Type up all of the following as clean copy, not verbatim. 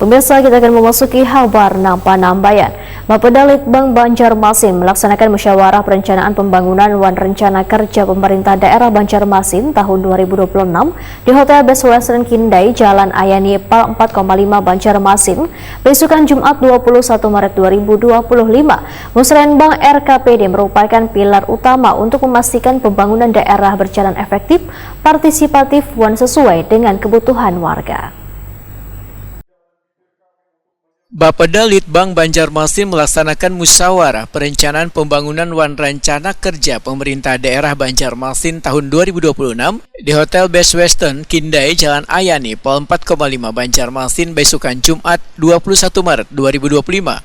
Pemirsa, kita akan memasuki kabar Nambayan. Bapeda Litbang Banjarmasin melaksanakan musyawarah perencanaan pembangunan Wan Rencana Kerja Pemerintah Daerah Banjarmasin tahun 2026 di Hotel Best Western Kindai, Jalan Ayani Pal 4,5 Banjarmasin, besokan Jumat 21 Maret 2025. Musrenbang RKPD merupakan pilar utama untuk memastikan pembangunan daerah berjalan efektif, partisipatif, dan sesuai dengan kebutuhan warga. Bapeda Litbang Banjarmasin melaksanakan musyawarah perencanaan pembangunan Wan Rencana Kerja Pemerintah Daerah Banjarmasin tahun 2026 di Hotel Best Western Kindai, Jalan Ayani, Pol 4,5 Banjarmasin, besokan Jumat 21 Maret 2025.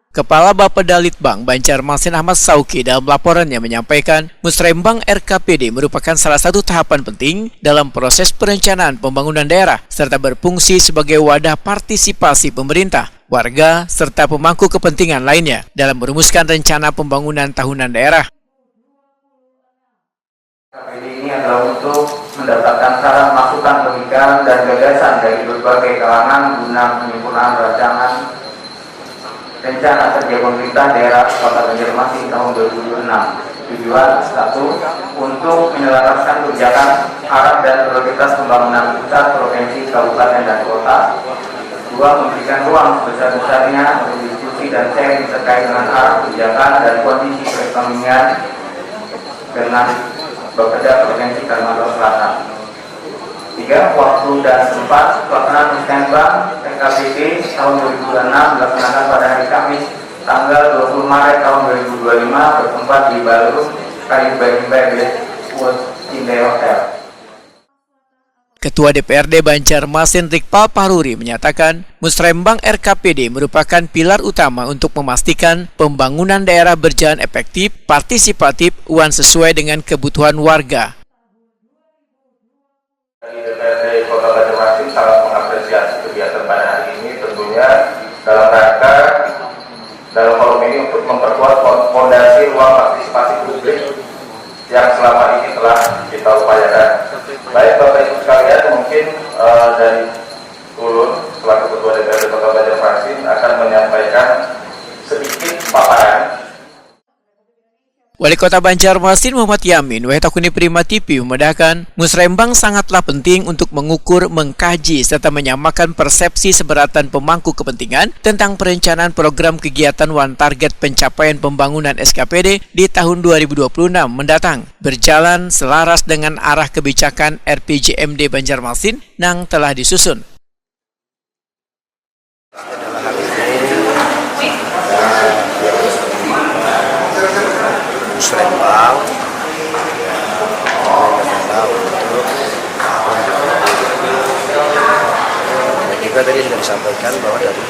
Kepala Bapeda Litbang Banjarmasin Ahmad Sauki dalam laporannya menyampaikan, Musrembang RKPD merupakan salah satu tahapan penting dalam proses perencanaan pembangunan daerah, serta berfungsi sebagai wadah partisipasi pemerintah, warga, serta pemangku kepentingan lainnya dalam merumuskan rencana pembangunan tahunan daerah. RKPD ini adalah untuk mendapatkan saran, masukan, pemikiran, dan gagasan dari berbagai kalangan guna penyempurnaan rancangan Rencana Kerja Pemerintah Daerah Kota Banjarmasin tahun 2026. Tujuan 1. Untuk menyelaraskan kebijakan, arah dan prioritas pembangunan pusat, provinsi, kabupaten, dan kota. 2. Memberikan ruang sebesar-besarnya untuk diskusi dan sharing terkait dengan arah kebijakan dan kondisi perekonomian dengan Bapeda Provinsi Kalimantan Selatan. 3. Waktu dan tempat pelaksanaan Musrenbang RKPD tahun 2026 dilaksanakan pada hari Kamis tanggal 20 Maret tahun 2025 bertempat di Balur, Kalibarimbai, Kindai Hotel. Ketua DPRD Banjarmasin Rikpal Paruri menyatakan, Musrembang RKPD merupakan pilar utama untuk memastikan pembangunan daerah berjalan efektif, partisipatif, dan sesuai dengan kebutuhan warga. Dari DPRD Kota Banjarmasin sangat mengapresiasi kegiatan pada hari ini, tentunya dalam rangka dalam forum ini untuk memperkuat fondasi ruang partisipasi publik yang selama ini telah kita upayakan. Baik Bapak Ibu sekalian, mungkin dari Ulun selaku Ketua DPRD Kota Banjarmasin akan menyampaikan sedikit paparan. Wali Kota Banjarmasin Muhammad Yamin, Wahitakuni Prima TV memedahkan, Musrembang sangatlah penting untuk mengukur, mengkaji, serta menyamakan persepsi seberatan pemangku kepentingan tentang perencanaan program kegiatan Wan Target Pencapaian Pembangunan SKPD di tahun 2026 mendatang, berjalan selaras dengan arah kebijakan RPJMD Banjarmasin yang telah disusun. Musrembang untuk dan juga tadi sudah disampaikan bahwa dari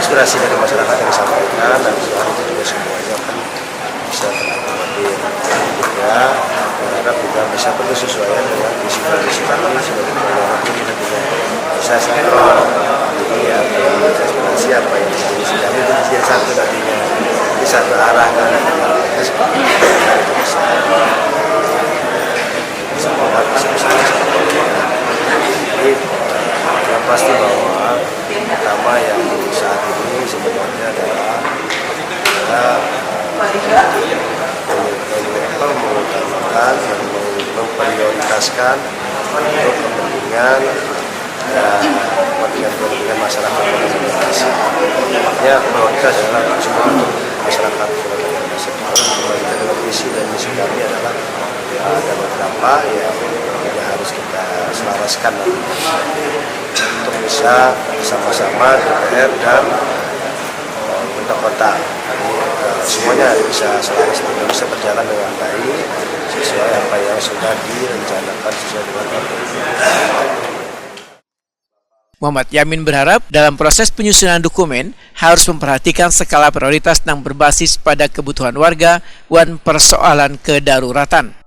aspirasi dari masyarakat yang disampaikan dan soal itu juga semuanya akan bisa terakomodir. Ya, berharap juga bisa berkesesuaian dengan visi kami sebagai pengelola ini nantinya bisa jadi aspirasi apa yang visi kami itu yang satu nantinya bisa berarah kan itu bisa jadi yang pasti bahwa pertama yang saat ini sebenarnya adalah mengutamakan dan memprioritaskan untuk kepentingan kepentingan masyarakat Indonesia. Makanya prioritas adalah semua untuk masyarakat Indonesia. Dengan visi dan misi kami adalah ada beberapa yang harus kita selaraskan untuk bisa sama-sama DPR dan pemerintah kota. Semuanya bisa selaras dan bisa berjalan dengan baik sesuai apa yang sudah direncanakan sesuai dengan Muhammad Yamin berharap dalam proses penyusunan dokumen harus memperhatikan skala prioritas yang berbasis pada kebutuhan warga dan persoalan kedaruratan.